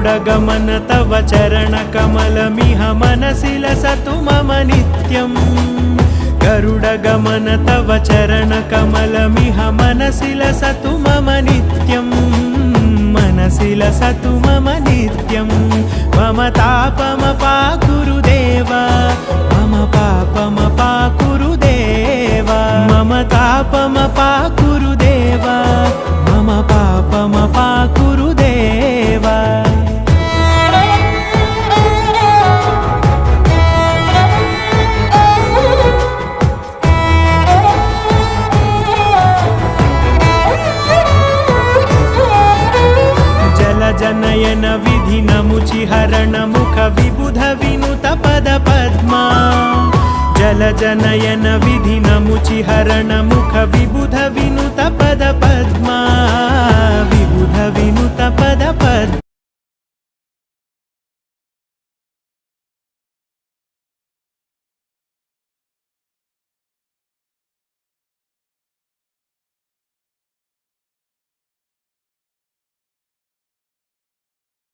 गरुडगमन तव चरणकमलमिह मनसि लसतु मम नित्यम् गरुडगमन तव चरणकमलमिह मनसि लसतु मम नित्यम् मनसि लसतु मम नित्यम् मम तापमपाकुरु देव मम पापमपाकुरु देव मम तापमपाकुरु देव मम पापमपाकुरु देव जनयन विधिनमुचिहरण मुख विबुध विनुत पद पद्मा जल जनयन विधिनमुचिहरण मुख विबुध विनुत पद पद्मा विबुध विनुत पद पद्मा